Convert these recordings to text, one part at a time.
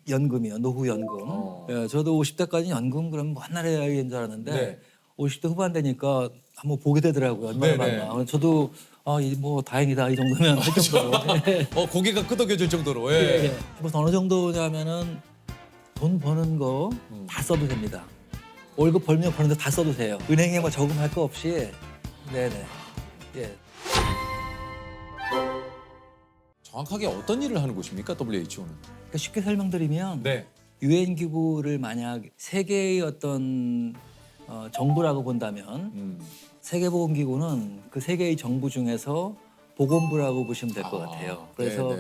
연금이요, 노후 연금. 예, 저도 50대까지 연금 그러면 먼 나라의 얘기인 줄 알았는데 네. 50대 후반 되니까 한번 보게 되더라고요. 얼마나 네네. 많나. 저도 뭐 다행이다 이 정도면 할 정도로. 예. 고개가 끄덕여질 정도로. 예, 예. 예. 그래서 어느 정도냐면은 돈 버는 거 다 써도 됩니다. 월급 벌면 버는데 다 써도 돼요. 은행에 뭐 저금할 거 없이. 네네. 예. 정확하게 어떤 일을 하는 곳입니까, WHO는? 그러니까 쉽게 설명드리면 네. 유엔 기구를 만약 세계의 어떤 정부라고 본다면 세계보건기구는 그 세계의 정부 중에서 보건부라고 보시면 될 것 같아요. 그래서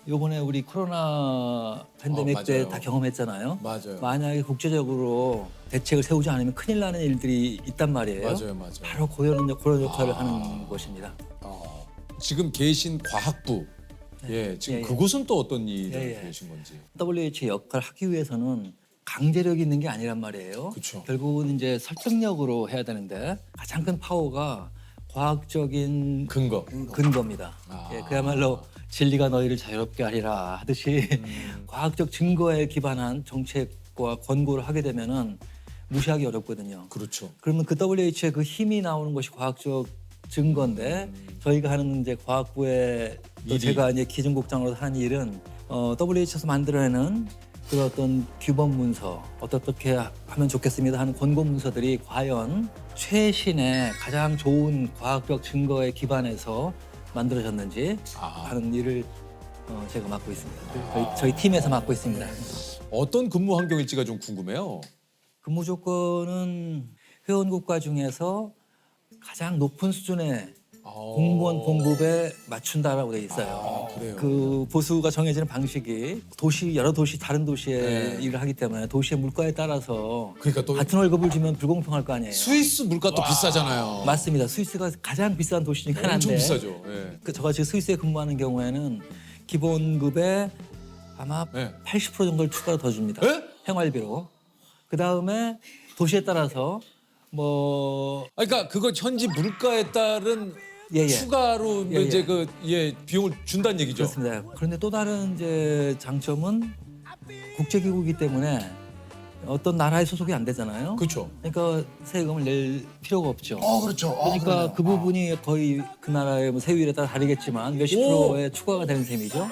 요번에 우리 코로나 팬데믹 때 맞아요. 다 경험했잖아요. 맞아요. 만약에 국제적으로 대책을 세우지 않으면 큰일 나는 일들이 있단 말이에요. 맞아요. 바로 그런 역할을 하는 것입니다. 지금 계신 과학부. 예, 지금 예, 예. 그곳은 또 어떤 일을 예, 예. 계신 건지. WHO 역할을 하기 위해서는 강제력이 있는 게 아니란 말이에요. 그쵸. 결국은 이제 설득력으로 해야 되는데 가장 큰 파워가 과학적인 근거입니다. 예, 그야말로 진리가 너희를 자유롭게 하리라 하듯이 과학적 증거에 기반한 정책과 권고를 하게 되면은 무시하기 어렵거든요. 그렇죠. 그러면 그 WHO의 그 힘이 나오는 것이 과학적 증거인데 저희가 하는 이제 과학부의 또 일이. 제가 이제 기준국장으로 하는 일은 WHO에서 만들어내는 그 어떤 규범 문서 어떻게 하면 좋겠습니다 하는 권고 문서들이 과연 최신의 가장 좋은 과학적 증거에 기반해서 만들어졌는지 하는 일을 제가 맡고 있습니다. 저희 팀에서 맡고 있습니다. 어떤 근무 환경일지가 좀 궁금해요. 근무 조건은 회원국가 중에서 가장 높은 수준의 공무원 봉급에 맞춘다라고 돼 있어요. 그래요? 그 보수가 정해지는 방식이 여러 도시 다른 도시에 일을 하기 때문에 도시의 물가에 따라서 그러니까 또 같은 월급을 주면 불공평할 거 아니에요. 스위스 물가 또 비싸잖아요. 맞습니다. 스위스가 가장 비싼 도시 중에 하나인데 엄청 비싸죠. 예. 저가 지금 스위스에 근무하는 경우에는 기본급에 아마 네. 80% 정도를 추가로 더 줍니다. 예? 생활비로. 그다음에 도시에 따라서 뭐 그러니까 그거 현지 물가에 따른 예. 추가로 예, 이제 예. 비용을 준다는 얘기죠. 그렇습니다. 그런데 또 다른 이제 장점은 국제기구이기 때문에 어떤 나라에 소속이 안 되잖아요. 그렇죠. 그러니까 세금을 낼 필요가 없죠. 그렇죠. 그러니까 그러네요. 그 부분이 거의 그 나라의 뭐 세율에 따라 다르겠지만 몇십 프로의 추가가 되는 셈이죠.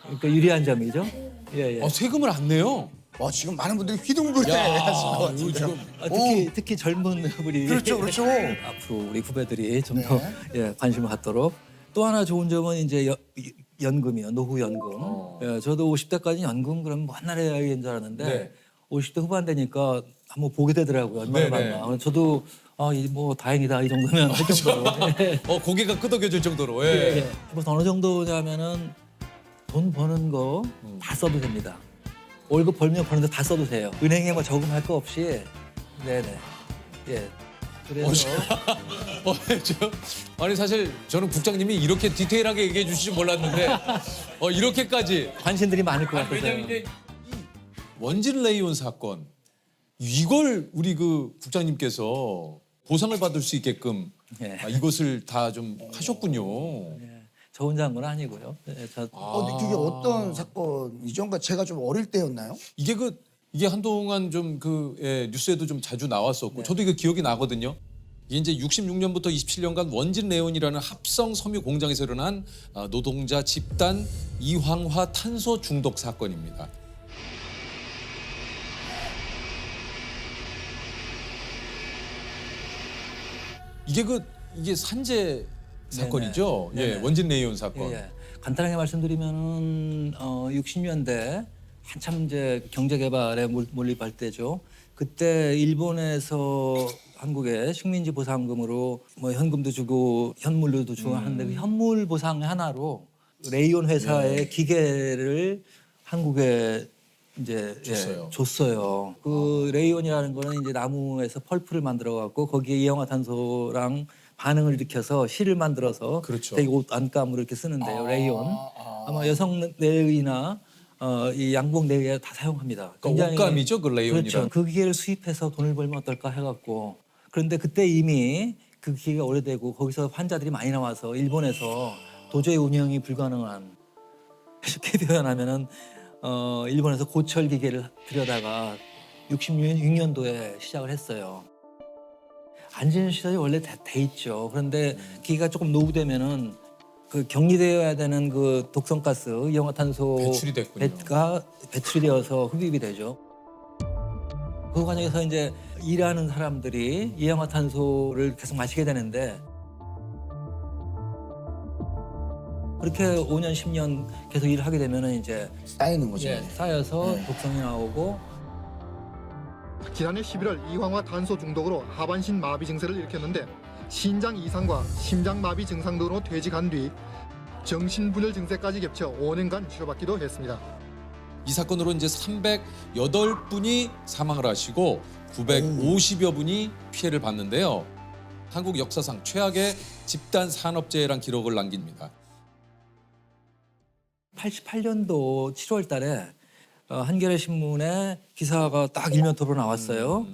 그러니까 유리한 점이죠. 예. 세금을 안 내요. 지금 많은 분들이 휘둥그레 야, 하실 것 이거 같은데요. 지금 특히 젊은 우리 그렇죠. 앞으로 우리 후배들이 좀 더 네. 관심을 갖도록 또 하나 좋은 점은 이제 연금이요, 노후 연금. 예, 저도 50대까지 연금 그러면 먼 나라의 얘기인 줄 알았는데 네. 50대 후반 되니까 한번 보게 되더라고요. 얼마나 네네. 많나. 저도 뭐 다행이다 이 정도면 할 정도로. 예. 고개가 끄덕여질 정도로. 예. 예. 예. 그래서 어느 정도냐면은 돈 버는 거 다 써도 됩니다. 월급 벌면 버는데 다 써도 돼요. 은행에 뭐 저금할 거 없이. 네네. 예. 그래서 아니 사실 저는 국장님이 이렇게 디테일하게 얘기해 주실 줄 몰랐는데 이렇게까지. 관심들이 많을 것 같아서. 왜냐면 이제 원진 레이온 사건 이걸 우리 그 국장님께서 보상을 받을 수 있게끔 예. 이것을 다 좀 하셨군요. 저 혼자 한 건 아니고요. 예, 근데 그게 어떤 사건이죠? 그러니까 제가 좀 어릴 때였나요? 이게 한동안 좀 뉴스에도 좀 자주 나왔었고 저도 이거 기억이 나거든요. 이게 이제 66년부터 27년간 원진 레온이라는 합성 섬유 공장에서 일어난 노동자 집단 이황화 탄소 중독 사건입니다. 이게 산재 사건이죠. 네네. 예, 원진 레이온 사건. 예. 간단하게 말씀드리면은 60년대 한참 이제 경제 개발에 몰입할 때죠. 그때 일본에서 한국에 식민지 보상금으로 뭐 현금도 주고 현물도 주고 하는데 그 현물 보상의 하나로 레이온 회사의 기계를 한국에 이제 줬어요. 그 레이온이라는 거는 이제 나무에서 펄프를 만들어 갖고 거기에 이氧화탄소랑 반응을 일으켜서 실을 만들어서 그렇죠. 되게 옷 안감으로 이렇게 쓰는데요. 레이온. 아마 여성 내의나 이 양복 내의에 다 사용합니다. 그러니까 옷감이죠, 그 레이온이란. 그렇죠. 그 기계를 수입해서 돈을 벌면 어떨까 해갖고 그런데 그때 이미 그 기계가 오래되고 거기서 환자들이 많이 나와서 일본에서 도저히 운영이 불가능한 쉽게 표현하면은 일본에서 고철 기계를 들여다가 66년도에 시작을 했어요. 안전 시설이 원래 다 돼 있죠. 그런데 기계가 조금 노후되면은 그 격리되어야 되는 그 독성가스, 이氧화탄소 배출이 됐군요. 가 배출이 되어서 흡입이 되죠. 그 과정에서 이제 일하는 사람들이 이氧화탄소를 계속 마시게 되는데 그렇게 5년, 10년 계속 일을 하게 되면은 이제 쌓이는 거죠. 쌓여서 독성이 나오고 지난해 11월 이황화 탄소 중독으로 하반신 마비 증세를 일으켰는데 신장 이상과 심장 마비 증상 등으로 퇴직한 뒤 정신분열 증세까지 겹쳐 5년간 치료받기도 했습니다. 이 사건으로 이제 308분이 사망을 하시고 950여 분이 피해를 봤는데요. 한국 역사상 최악의 집단 산업재해란 기록을 남깁니다. 88년도 7월 달에 한겨레 신문에 기사가 딱 일면토로 나왔어요.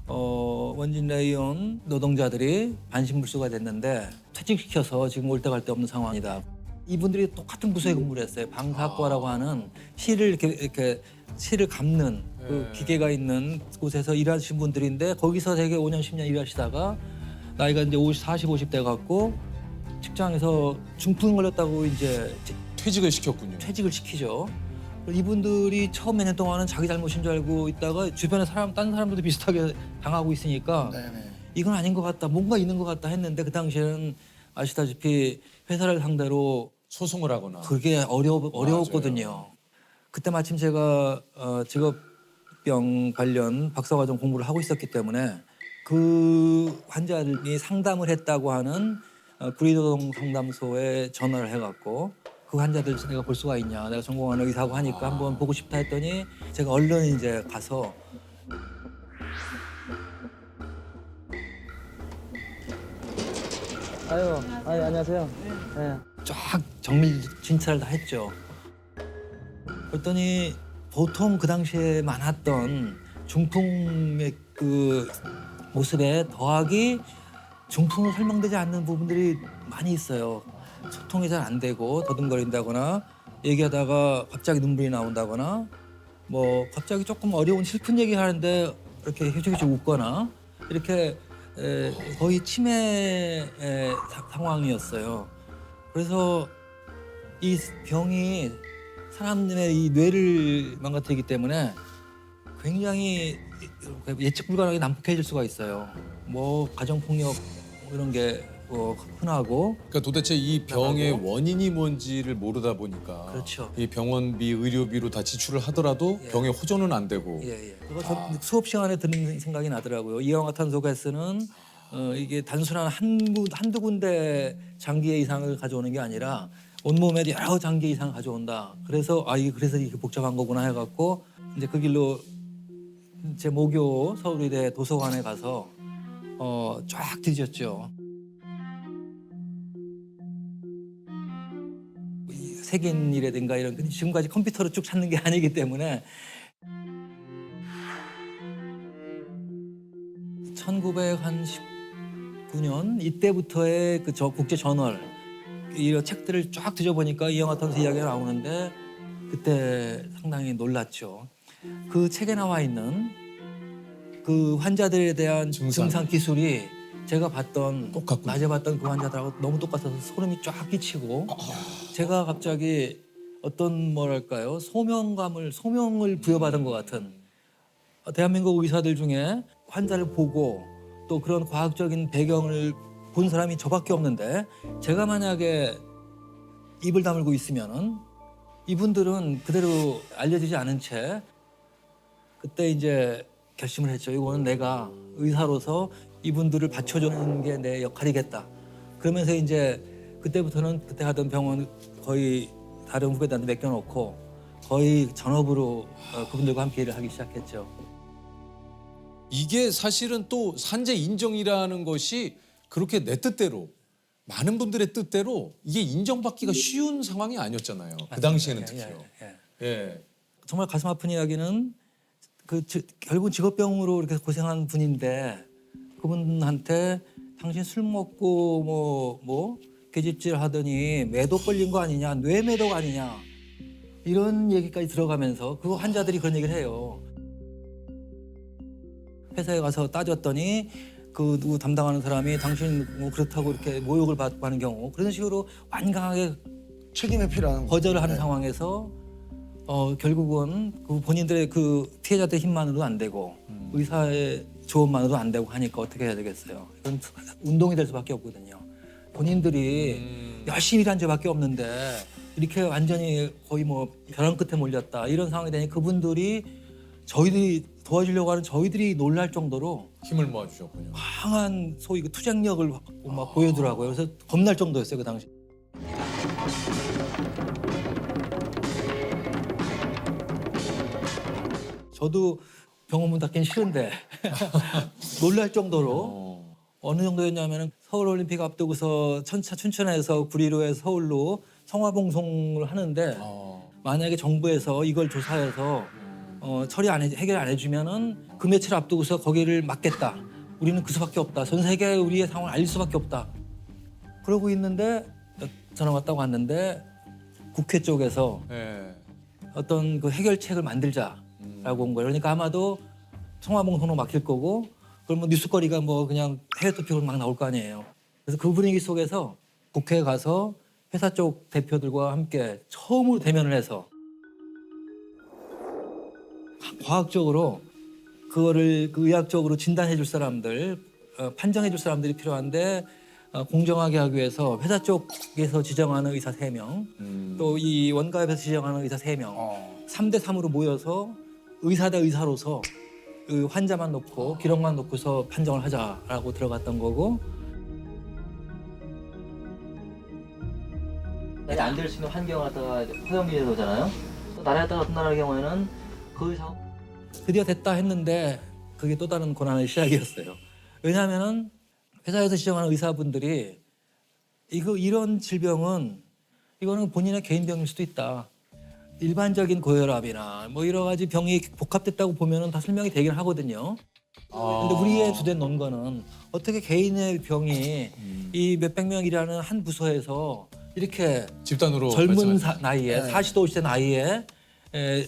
원진 레이온 노동자들이 반신불수가 됐는데 퇴직시켜서 지금 올 데 갈 데 없는 상황이다. 이분들이 똑같은 부서에 근무를 했어요. 방사과라고 하는 실을 이렇게 실을 감는 그 기계가 있는 곳에서 일하신 분들인데 거기서 되게 5년 10년 일하시다가 나이가 이제 40, 50 돼 갖고 직장에서 중풍 걸렸다고 이제 퇴직을 시켰군요. 퇴직을 시키죠. 이분들이 처음 몇 년 동안은 자기 잘못인 줄 알고 있다가 주변에 다른 사람들도 비슷하게 당하고 있으니까 네네. 이건 아닌 것 같다, 뭔가 있는 것 같다 했는데 그 당시에는 아시다시피 회사를 상대로 소송을 하거나. 그게 어려웠거든요. 그때 마침 제가 직업병 관련 박사과정 공부를 하고 있었기 때문에 그 환자들이 상담을 했다고 하는 구리노동 상담소에 전화를 해갖고 그 환자들 내가 볼 수가 있냐, 내가 전공하는 의사고 하니까 한번 보고 싶다 했더니 제가 얼른 이제 가서 아유 안녕하세요. 네. 쫙 정밀 진찰을 다 했죠. 그랬더니 보통 그 당시에 많았던 중풍의 그 모습에 더하기 중풍으로 설명되지 않는 부분들이 많이 있어요. 소통이 잘 안 되고 더듬거린다거나 얘기하다가 갑자기 눈물이 나온다거나 뭐 갑자기 조금 어려운 슬픈 얘기 하는데 이렇게 휘죽휘죽 웃거나 이렇게 거의 치매 상황이었어요. 그래서 이 병이 사람들의 이 뇌를 망가뜨리기 때문에 굉장히 예측 불가능하게 난폭해질 수가 있어요. 뭐 가정폭력 이런 게 흔하고. 그러니까 도대체 이 병의 나가고. 원인이 뭔지를 모르다 보니까 그렇죠. 이 병원비, 의료비로 다 지출을 하더라도 예. 병의 호전은 안 되고. 예. 그거 수업 시간에 듣는 생각이 나더라고요. 이氧화탄소 가스는 이게 단순한 한두 군데 장기의 이상을 가져오는 게 아니라 온몸에 여러 장기 이상을 가져온다. 그래서 그래서 이게 복잡한 거구나 해갖고 이제 그 길로 제 모교 서울의대 도서관에 가서 쫙 뒤졌죠. 색인이라든가 이런 지금까지 컴퓨터로 쭉 찾는 게 아니기 때문에 1919년 이때부터의 그 국제 저널 이런 책들을 쫙 뒤져보니까 이氧화탄소 이야기가 나오는데 그때 상당히 놀랐죠. 그 책에 나와 있는 그 환자들에 대한 증상 기술이 제가 봤던 똑같군요. 낮에 봤던 그 환자들하고 너무 똑같아서 소름이 쫙 끼치고 제가 갑자기 어떤 뭐랄까요 소명을 부여받은 것 같은 대한민국 의사들 중에 환자를 보고 또 그런 과학적인 배경을 본 사람이 저밖에 없는데 제가 만약에 입을 다물고 있으면은 이분들은 그대로 알려지지 않은 채 그때 이제 결심을 했죠. 이거는 내가 의사로서 이분들을 받쳐주는 게 내 역할이겠다. 그러면서 이제 그때부터는 그때 하던 병원 거의 다른 후배들한테 맡겨놓고 거의 전업으로 그분들과 함께 일을 하기 시작했죠. 이게 사실은 또 산재 인정이라는 것이 그렇게 내 뜻대로 많은 분들의 뜻대로 이게 인정받기가 쉬운 상황이 아니었잖아요. 그 당시에는 특히요. 예. 정말 가슴 아픈 이야기는 결국 직업병으로 이렇게 고생한 분인데 그분한테 당신 술 먹고 뭐 계집질 하더니 매독 걸린 거 아니냐, 뇌매독 아니냐 이런 얘기까지 들어가면서 그 환자들이 그런 얘기를 해요. 회사에 가서 따졌더니 그 누구 담당하는 사람이 당신 뭐 그렇다고 이렇게 모욕을 받고 하는 경우 그런 식으로 완강하게 책임이 필요한 거절을 하는 네. 상황에서 결국은 그 본인들의 그 피해자들 힘만으로도 안 되고 의사의 조언만으로도 안 되고 하니까 어떻게 해야 되겠어요. 이건 운동이 될 수밖에 없거든요. 본인들이 열심히 일한 죄밖에 없는데 이렇게 완전히 거의 뭐 벼랑 끝에 몰렸다 이런 상황이 되니 그분들이 저희들이 도와주려고 하는 저희들이 놀랄 정도로 힘을 모아주셨군요. 강한 소위 그 투쟁력을 막 보여주더라고요. 그래서 겁날 정도였어요 그 당시. 저도 병원 문 닫긴 싫은데 놀랄 정도로 어느 정도였냐면은 서울올림픽 앞두고서 춘천에서 구리로에서 서울로 성화봉송을 하는데 만약에 정부에서 이걸 조사해서 해결 안 해주면은 그 며칠 앞두고서 거기를 막겠다. 우리는 그 수밖에 없다. 전 세계에 우리의 상황을 알릴 수밖에 없다. 그러고 있는데 전화가 왔다고 왔는데 국회 쪽에서 네. 어떤 그 해결책을 만들자라고 온 거예요. 그러니까 아마도 성화봉송로 막힐 거고 그러면 뉴스거리가 뭐 그냥 해외 토픽으로 막 나올 거 아니에요. 그래서 그 분위기 속에서 국회에 가서 회사 쪽 대표들과 함께 처음으로 대면을 해서 과학적으로 그거를 그 의학적으로 진단해 줄 사람들, 판정해 줄 사람들이 필요한데 공정하게 하기 위해서 회사 쪽에서 지정하는 의사 3명, 또 이 원가협에서 지정하는 의사 3명, 3대 3으로 모여서 의사 대 의사로서 그 환자만 놓고 기록만 놓고서 판정을 하자라고 들어갔던 거고. 안 될 수 있는 환경을 갖다가 허용이 되잖아요. 나라에 따라 어떤 나라의 경우에는 그 의사 드디어 됐다 했는데 그게 또 다른 고난의 시작이었어요. 왜냐하면은 회사에서 지정하는 의사분들이 이런 질병은 이거는 본인의 개인 병일 수도 있다. 일반적인 고혈압이나 뭐 여러 가지 병이 복합됐다고 보면은 다 설명이 되긴 하거든요. 근데 우리의 주된 논거는 어떻게 개인의 병이 이 몇백 명이라는 한 부서에서 이렇게 집단으로 젊은 발생하죠. 나이에 40대 50대 나이에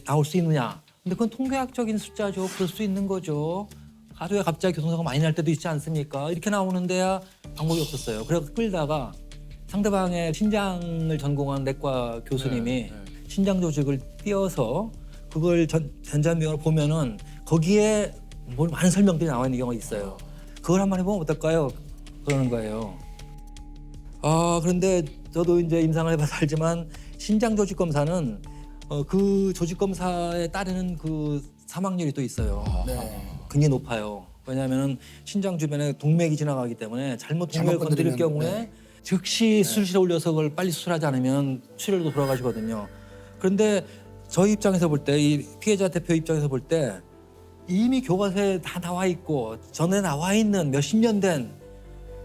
나올 수 있느냐. 근데 그건 통계학적인 숫자죠. 그럴 수 있는 거죠. 하루에 갑자기 교통사고 많이 날 때도 있지 않습니까? 이렇게 나오는 데야 방법이 없었어요. 그래서 끌다가 상대방의 신장을 전공한 내과 교수님이 신장 조직을 띄어서 그걸 전자미경으로 보면은 거기에 뭘 많은 설명들이 나와 있는 경우가 있어요. 그걸 한번 해보면 어떨까요? 그러는 거예요. 그런데 저도 이제 임상을 해봐서 알지만 신장 조직 검사는 그 조직 검사에 따르는 그 사망률이 또 있어요. 굉장히 높아요. 왜냐하면 신장 주변에 동맥이 지나가기 때문에 잘못 동맥을 건드릴 경우에 즉시 수술실에 올려서 그걸 빨리 수술하지 않으면 출혈도 돌아가시거든요. 그런데 저희 입장에서 볼 때, 이 피해자 대표 입장에서 볼 때 이미 교과서에 다 나와 있고 전에 나와 있는 몇십 년 된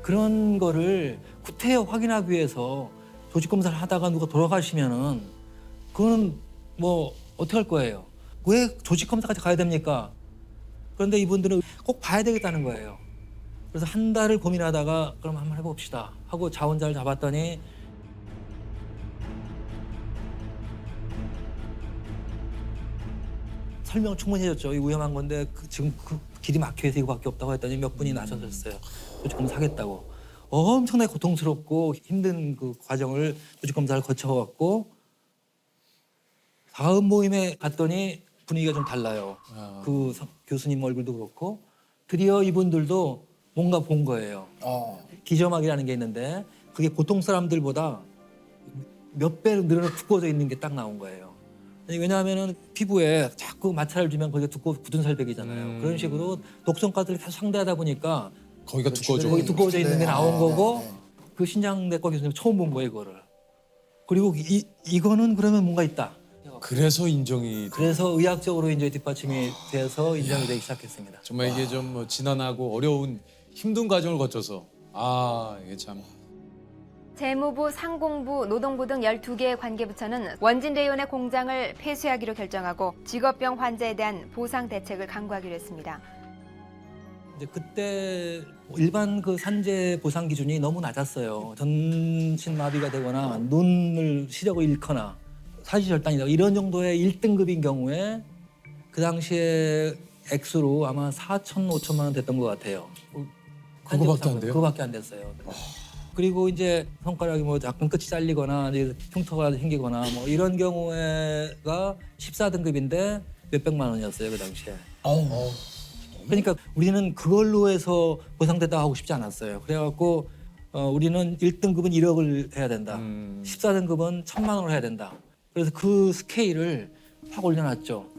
그런 거를 구태여 확인하기 위해서 조직 검사를 하다가 누가 돌아가시면은 그건 뭐 어떻게 할 거예요? 왜 조직 검사까지 가야 됩니까? 그런데 이분들은 꼭 봐야 되겠다는 거예요. 그래서 한 달을 고민하다가 그럼 한번 해봅시다 하고 자원자를 잡았더니 설명 충분히 해줬죠. 이 위험한 건데 지금 그 길이 막혀서 이거밖에 없다고 했더니 몇 분이 나서셨어요. 조직 검사 하겠다고. 엄청나게 고통스럽고 힘든 그 과정을 조직 검사를 거쳐갖고 다음 모임에 갔더니 분위기가 좀 달라요. 그 교수님 얼굴도 그렇고 드디어 이분들도 뭔가 본 거예요. 기저막이라는 게 있는데 그게 보통 사람들보다 몇 배로 늘어나 두꺼워져 있는 게 딱 나온 거예요. 왜냐하면 피부에 자꾸 마찰을 주면 거기가 두꺼워 굳은 살백이잖아요. 그런 식으로 독성가들을 계속 상대하다 보니까 거기가 두꺼워져. 거기 두꺼워져 있는 게 나온 거고 네. 그 신장내과 교수님 처음 본 거예요, 이거를. 그리고 이거는 그러면 뭔가 있다. 그래서 인정이 그래서 의학적으로 이제 뒷받침이 돼서 인정이 되기 시작했습니다. 정말 이게 좀 뭐 지난하고 어려운 힘든 과정을 거쳐서 이게 참 재무부, 상공부, 노동부 등 12개의 관계부처는 원진 레이온의 공장을 폐쇄하기로 결정하고 직업병 환자에 대한 보상 대책을 강구하기로 했습니다. 이제 그때 일반 그 산재 보상 기준이 너무 낮았어요. 전신 마비가 되거나 눈을 시력을 잃거나 사지절단이다 이런 정도의 1등급인 경우에 그 당시에 액수로 아마 4천, 5천만 원 됐던 것 같아요. 그거밖에 안 돼요? 그거밖에 안 됐어요. 그리고 이제 손가락이 뭐 약간 끝이 잘리거나 이제 흉터가 생기거나 뭐 이런 경우에가 14등급인데 몇백만 원이었어요 그 당시에. 그러니까 우리는 그걸로 해서 보상됐다 하고 싶지 않았어요. 그래갖고 우리는 1등급은 1억을 해야 된다. 14등급은 1,000만 원을 해야 된다. 그래서 그 스케일을 확 올려놨죠.